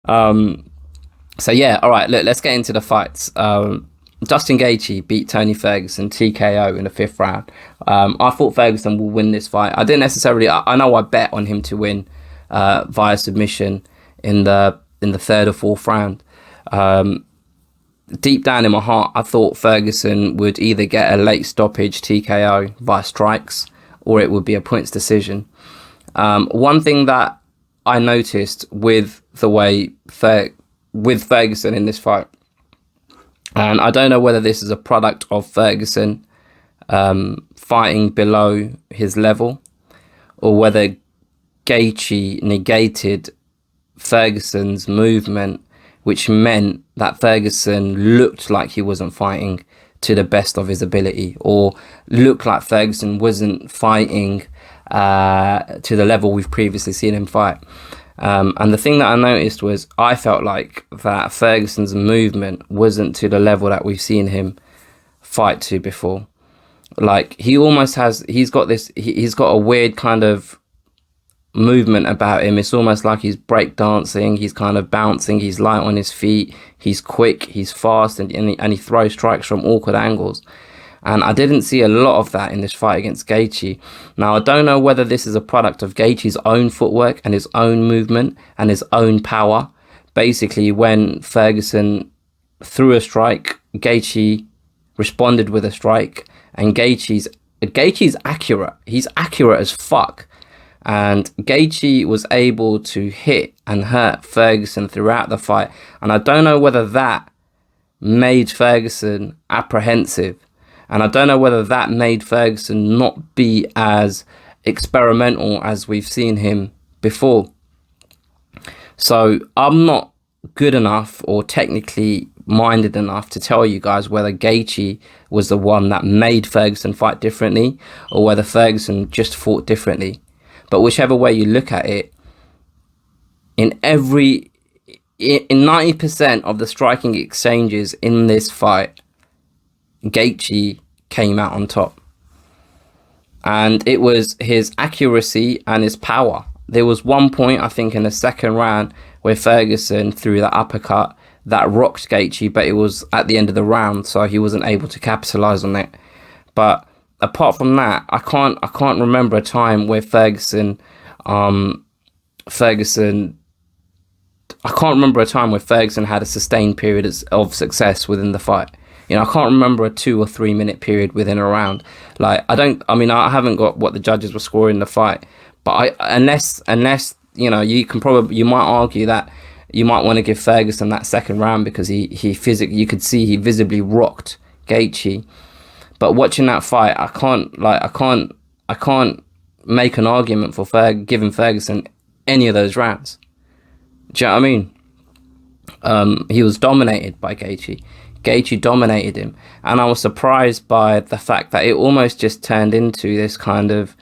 So yeah, all right. Look, let's get into the fights. Justin Gaethje beat Tony Ferguson TKO in the fifth round. I thought Ferguson will win this fight. I didn't necessarily. I know I bet on him to win via submission in the third or fourth round. Deep down in my heart, I thought Ferguson would either get a late stoppage TKO via strikes, or it would be a points decision. One thing that I noticed with the way with Ferguson in this fight, and I don't know whether this is a product of Ferguson fighting below his level, or whether Gaethje negated Ferguson's movement, which meant that Ferguson looked like he wasn't fighting to the best of his ability, or looked like Ferguson wasn't fighting to the level we've previously seen him fight. And the thing that I noticed was I felt like that Ferguson's movement wasn't to the level that we've seen him fight to before. Like he almost has, he's got a weird kind of movement about him. It's almost like he's breakdancing, he's kind of bouncing, he's light on his feet, he's quick, he's fast, and he throws strikes from awkward angles. And I didn't see a lot of that in this fight against Gaethje. Now, I don't know whether this is a product of Gaethje's own footwork and his own movement and his own power. Basically, when Ferguson threw a strike, Gaethje responded with a strike, and Gaethje's accurate. He's accurate as fuck. And Gaethje was able to hit and hurt Ferguson throughout the fight. And I don't know whether that made Ferguson apprehensive. And I don't know whether that made Ferguson not be as experimental as we've seen him before. So I'm not good enough or technically minded enough to tell you guys whether Gaethje was the one that made Ferguson fight differently, or whether Ferguson just fought differently. But whichever way you look at it, in 90% of the striking exchanges in this fight, Gaethje came out on top. And it was his accuracy and his power. There was one point, I think, in the second round where Ferguson threw that uppercut that rocked Gaethje, but it was at the end of the round, so he wasn't able to capitalize on it. But apart from that, I can't remember a time where Ferguson had a sustained period of success within the fight. You know, I can't remember a 2 or 3 minute period within a round. Like, I haven't got what the judges were scoring in the fight, but unless, you know, you might argue that you might want to give Ferguson that second round because you could see he visibly rocked Gaethje. But watching that fight, I can't make an argument for giving Ferguson any of those rounds. Do you know what I mean? He was dominated by Gaethje. Gaethje dominated him, and I was surprised by the fact that it almost just turned into this kind of,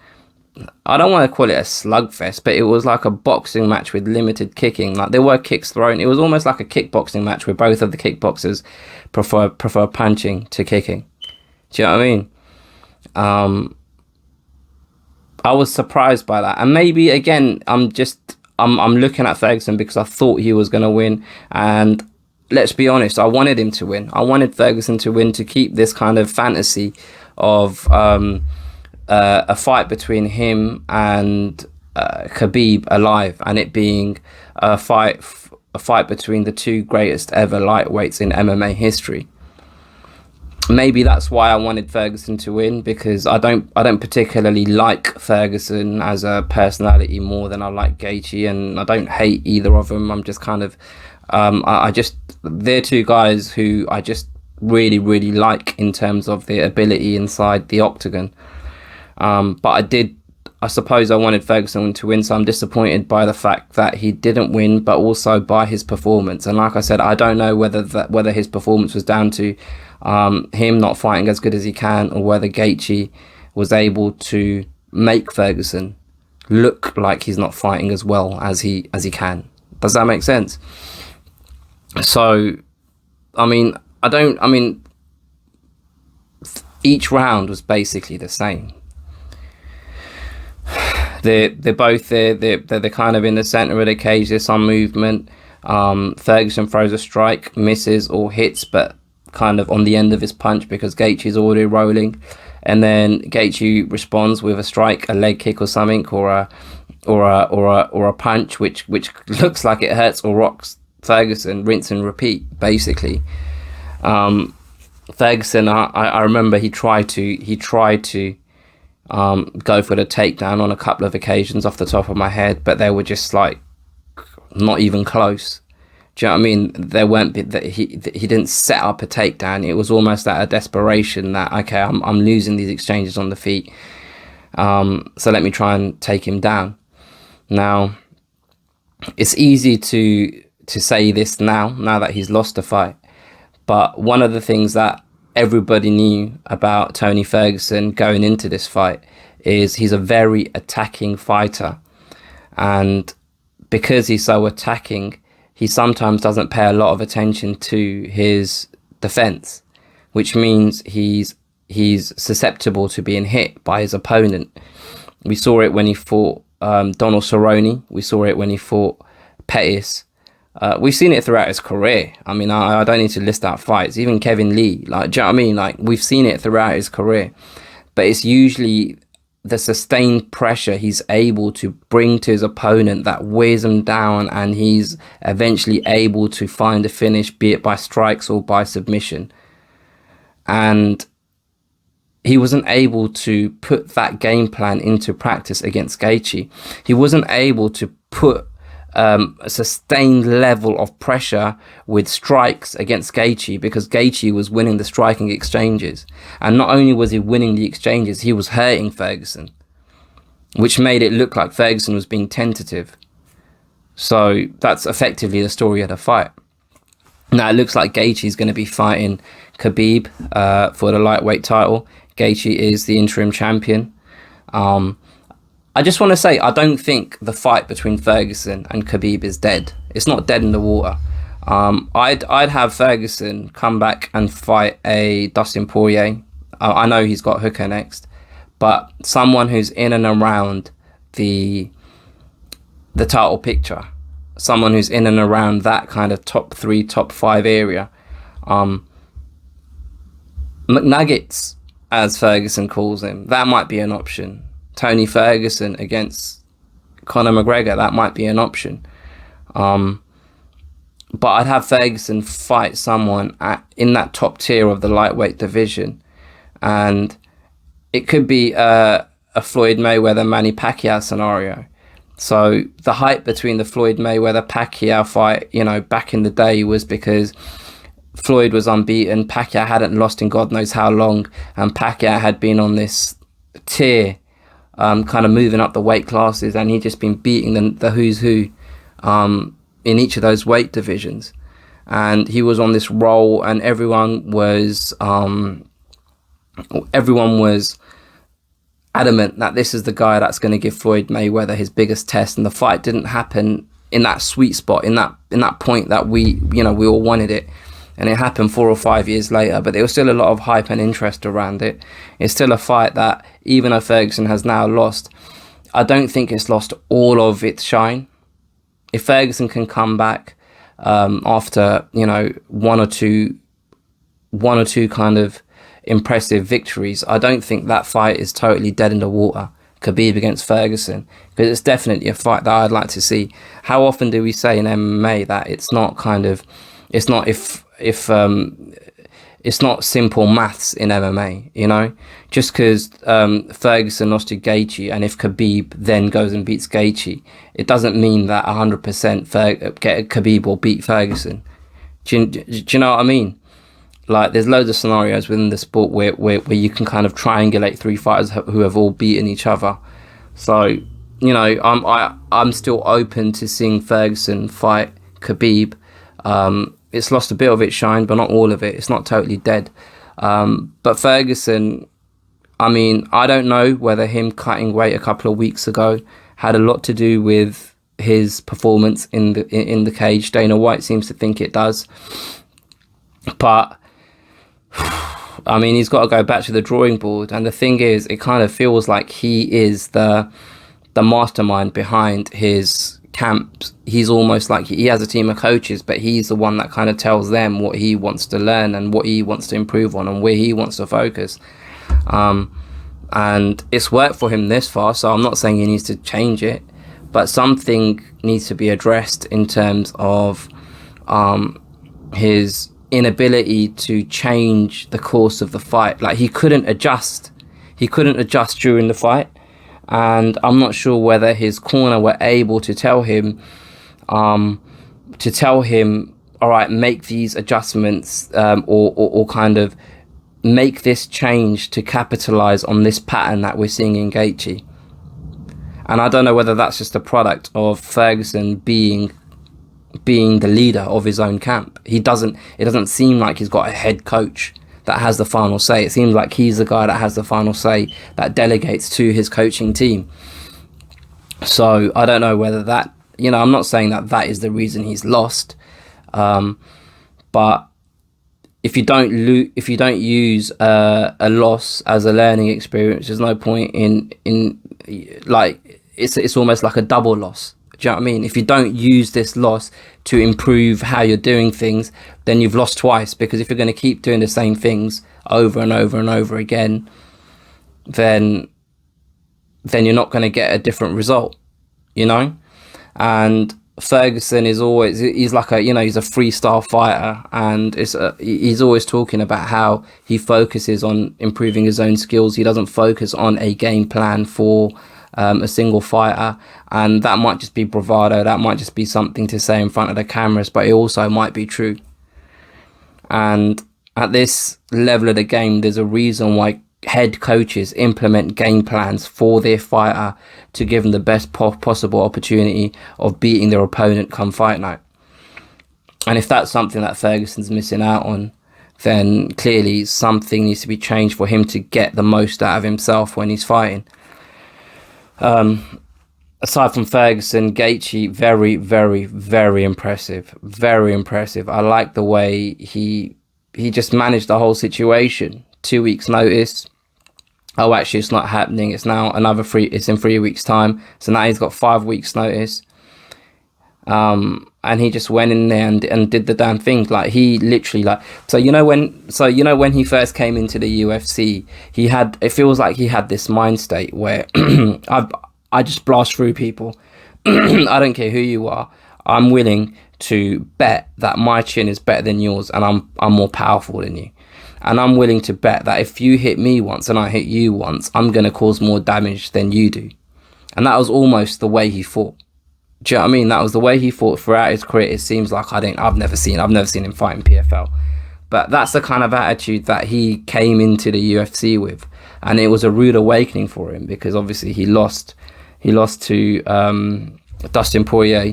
I don't want to call it a slugfest, but it was like a boxing match with limited kicking. Like, there were kicks thrown. It was almost like a kickboxing match where both of the kickboxers prefer punching to kicking. Do you know what I mean? I was surprised by that, and maybe again, I'm looking at Ferguson because I thought he was going to win, and let's be honest, I wanted him to win. I wanted Ferguson to win to keep this kind of fantasy of a fight between him and Khabib alive, and it being a fight between the two greatest ever lightweights in MMA history. Maybe that's why I wanted Ferguson to win, because I don't particularly like Ferguson as a personality more than I like Gaethje, and I don't hate either of them. I'm just kind of they're two guys who I just really, really like in terms of their ability inside the octagon. But I suppose I wanted Ferguson to win, so I'm disappointed by the fact that he didn't win, but also by his performance. And like I said, I don't know whether his performance was down to him not fighting as good as he can, or whether Gaethje was able to make Ferguson look like he's not fighting as well as he can. Does that make sense? So, each round was basically the same. They're both there. They're kind of in the center of the cage. There's some movement. Ferguson throws a strike, misses or hits, but kind of on the end of his punch because Gaethje's already rolling, and then Gaethje responds with a strike, a leg kick or something, or a punch which looks like it hurts or rocks Ferguson. Rinse and repeat, basically. Ferguson, I remember he tried to go for the takedown on a couple of occasions off the top of my head, but they were just like not even close. Do you know what I mean? There weren't that he didn't set up a takedown. It was almost out of desperation that, okay, I'm losing these exchanges on the feet, so let me try and take him down. Now, it's easy to say this now that he's lost the fight, but one of the things that everybody knew about Tony Ferguson going into this fight is he's a very attacking fighter, and because he's so attacking, he sometimes doesn't pay a lot of attention to his defense, which means he's susceptible to being hit by his opponent. We saw it when he fought Donald Cerrone. We saw it when he fought Pettis. We've seen it throughout his career. I mean, I don't need to list out fights. Even Kevin Lee, like, do you know what I mean? Like, we've seen it throughout his career. But it's usually the sustained pressure he's able to bring to his opponent that wears him down, and he's eventually able to find a finish, be it by strikes or by submission. And he wasn't able to put that game plan into practice against Gaethje. He wasn't able to put a sustained level of pressure with strikes against Gaethje, because Gaethje was winning the striking exchanges. And not only was he winning the exchanges, he was hurting Ferguson, which made it look like Ferguson was being tentative. So that's effectively the story of the fight. Now it looks like Gaethje is going to be fighting Khabib for the lightweight title. Gaethje is the interim champion. I just want to say, I don't think the fight between Ferguson and Khabib is dead. It's not dead in the water. I'd have Ferguson come back and fight a Dustin Poirier. I know he's got Hooker next, but someone who's in and around the title picture, someone who's in and around that kind of top 3, top 5 area. McNuggets, as Ferguson calls him, that might be an option. Tony Ferguson against Conor McGregor, that might be an option. But I'd have Ferguson fight someone in that top tier of the lightweight division. And it could be a Floyd Mayweather-Manny Pacquiao scenario. So the hype between the Floyd Mayweather-Pacquiao fight, you know, back in the day was because Floyd was unbeaten, Pacquiao hadn't lost in God knows how long, and Pacquiao had been on this tier, kind of moving up the weight classes, and he'd just been beating the who's who in each of those weight divisions. And he was on this roll, and everyone was adamant that this is the guy that's going to give Floyd Mayweather his biggest test. And the fight didn't happen in that sweet spot, in that point that we all wanted it. And it happened 4 or 5 years later, but there was still a lot of hype and interest around it. It's still a fight that, even though Ferguson has now lost, I don't think it's lost all of its shine. If Ferguson can come back after, you know, one or two kind of impressive victories, I don't think that fight is totally dead in the water. Khabib against Ferguson, because it's definitely a fight that I'd like to see. How often do we say in MMA that it's not it's not simple maths in MMA, you know? Just because Ferguson lost to Gaethje, and if Khabib then goes and beats Gaethje, it doesn't mean that 100% Khabib will beat Ferguson. Do you know what I mean? Like, there's loads of scenarios within the sport where you can kind of triangulate 3 fighters who have all beaten each other. So, you know, I'm still open to seeing Ferguson fight Khabib. It's lost a bit of its shine, but not all of it. It's not totally dead. But Ferguson, I mean, I don't know whether him cutting weight a couple of weeks ago had a lot to do with his performance in the cage. Dana White seems to think it does. But, I mean, he's got to go back to the drawing board. And the thing is, it kind of feels like he is the mastermind behind his camps, he's almost like he has a team of coaches, but he's the one that kind of tells them what he wants to learn and what he wants to improve on and where he wants to focus. And it's worked for him this far, so I'm not saying he needs to change it, but something needs to be addressed in terms of his inability to change the course of the fight. Like, he couldn't adjust during the fight, and I'm not sure whether his corner were able to tell him all right, make these adjustments, or kind of make this change to capitalize on this pattern that we're seeing in Gaethje. And I don't know whether that's just a product of Ferguson being the leader of his own camp. It doesn't seem like he's got a head coach that has the final say. It seems like he's the guy that has the final say, that delegates to his coaching team. So I don't know whether that, I'm not saying that is the reason he's lost, but if you don't use a loss as a learning experience, there's no point in like, it's almost like a double loss. Do you know what I mean? If you don't use this loss to improve how you're doing things, then you've lost twice, because if you're going to keep doing the same things over and over and over again, then you're not going to get a different result, And Ferguson is always, he's like he's a freestyle fighter, and he's always talking about how he focuses on improving his own skills. He doesn't focus on a game plan for a single fighter, and that might just be bravado, that might just be something to say in front of the cameras, but it also might be true. And at this level of the game, there's a reason why head coaches implement game plans for their fighter to give them the best possible opportunity of beating their opponent come fight night. And if that's something that Ferguson's missing out on, then clearly something needs to be changed for him to get the most out of himself when he's fighting. Aside from Ferguson, Gaethje, very, very, very impressive. Very impressive. I like the way he just managed the whole situation. 2 weeks notice. Oh, actually, it's not happening. It's now it's in 3 weeks time. So now he's got 5 weeks notice. And he just went in there and did the damn thing. Like, he literally, like, when he first came into the UFC, it feels like he had this mind state where I just blast through people. I don't care who you are. I'm willing to bet that my chin is better than yours, and I'm more powerful than you. And I'm willing to bet that if you hit me once and I hit you once, I'm going to cause more damage than you do. And that was almost the way he fought. Do you know what I mean? That was the way he fought throughout his career. It seems like I've never seen him fight in PFL. But that's the kind of attitude that he came into the UFC with. And it was a rude awakening for him, because obviously he lost to Dustin Poirier.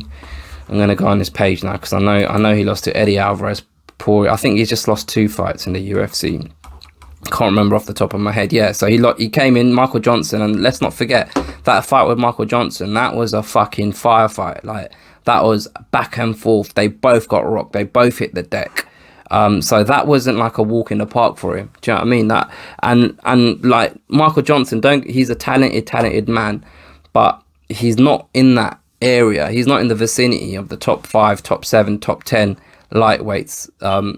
I'm going to go on this page now, because I know he lost to Eddie Alvarez. I think he's just lost 2 fights in the UFC. Can't remember off the top of my head. Yeah, so he came in, Michael Johnson, and let's not forget that fight with Michael Johnson. That was a fucking firefight. Like, that was back and forth. They both got rocked. They both hit the deck. So that wasn't like a walk in the park for him. Do you know what I mean? That and like Michael Johnson, he's a talented man, but he's not in that area. He's not in the vicinity of the top 5, top 7, top 10 lightweights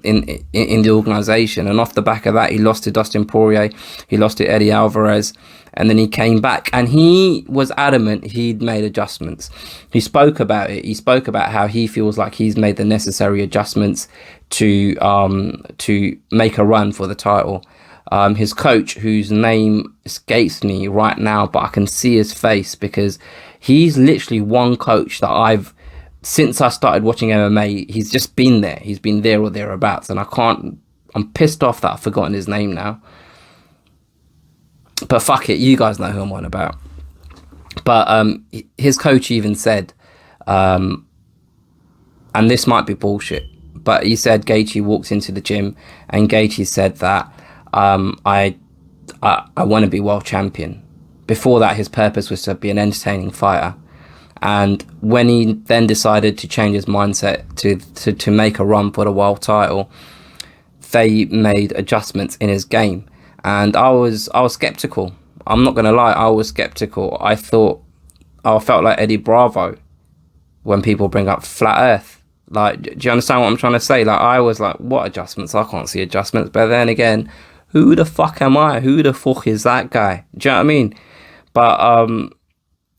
in the organization. And off the back of that, he lost to Dustin Poirier, he lost to Eddie Alvarez, and then he came back, and he was adamant he'd made adjustments. He spoke about it. He spoke about how he feels like he's made the necessary adjustments to make a run for the title. His coach, whose name escapes me right now, but I can see his face, because he's literally one coach that since I started watching MMA, he's just been there. He's been there or thereabouts. And I'm pissed off that I've forgotten his name now. But fuck it, you guys know who I'm on about. But his coach even said, and this might be bullshit, but he said Gaethje walked into the gym, and Gaethje said that I want to be world champion. Before that, his purpose was to be an entertaining fighter. And when he then decided to change his mindset to make a run for the world title, they made adjustments in his game. And I was skeptical. I'm not going to lie, I was skeptical. I felt like Eddie Bravo when people bring up flat earth. Like, do you understand what I'm trying to say? Like, I was like, what adjustments? I can't see adjustments. But then again, who the fuck am I? Who the fuck is that guy? Do you know what I mean? But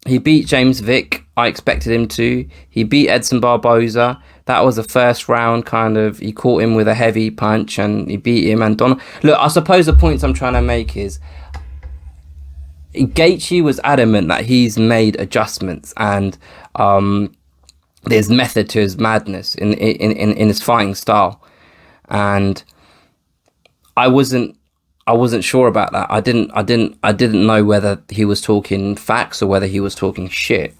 he beat James Vick. I expected him to. He beat Edson Barboza. That was the first round, kind of. He caught him with a heavy punch and he beat him. And look, I suppose the points I'm trying to make is Gaethje was adamant that he's made adjustments, and there's method to his madness in his fighting style. And I wasn't sure about that. I didn't know whether he was talking facts or whether he was talking shit.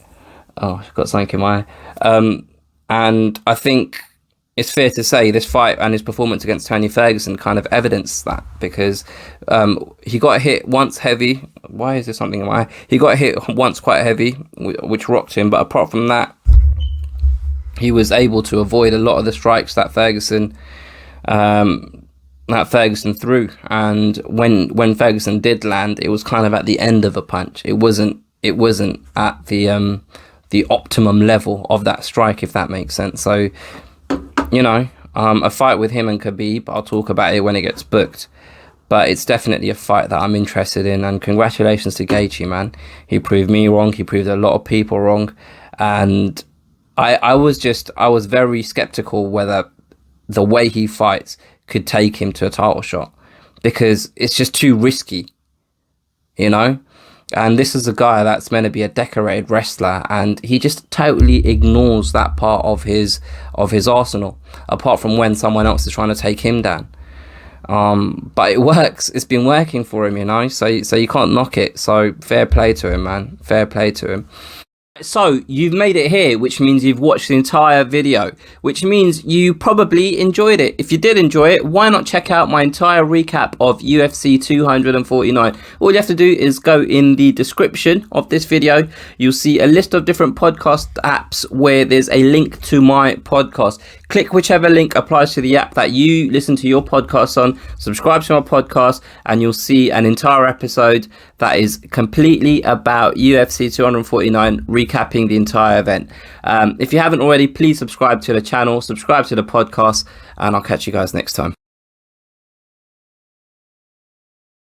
Oh, I've got something in my eye. And I think it's fair to say this fight and his performance against Tony Ferguson kind of evidenced that, because he got hit once heavy. Why is there something in my eye? He got hit once quite heavy, which rocked him. But apart from that, he was able to avoid a lot of the strikes that Ferguson threw. And when Ferguson did land, it was kind of at the end of a punch. It wasn't at the optimum level of that strike, if that makes sense. So, you know, a fight with him and Khabib, I'll talk about it when it gets booked. But it's definitely a fight that I'm interested in. And congratulations to Gaethje, man. He proved me wrong. He proved a lot of people wrong. And I was very skeptical whether the way he fights could take him to a title shot, because it's just too risky, you know? And this is a guy that's meant to be a decorated wrestler, and he just totally ignores that part of his arsenal, apart from when someone else is trying to take him down. But it works. It's been working for him, you know, so you can't knock it. So fair play to him, man. Fair play to him. So you've made it here, which means you've watched the entire video, which means you probably enjoyed it. If you did enjoy it, why not check out my entire recap of UFC 249? All you have to do is go in the description of this video. You'll see a list of different podcast apps where there's a link to my podcast. Click whichever link applies to the app that you listen to your podcast on, subscribe to my podcast, and you'll see an entire episode that is completely about UFC 249, recapping the entire event. If you haven't already, please subscribe to the channel, subscribe to the podcast, and I'll catch you guys next time.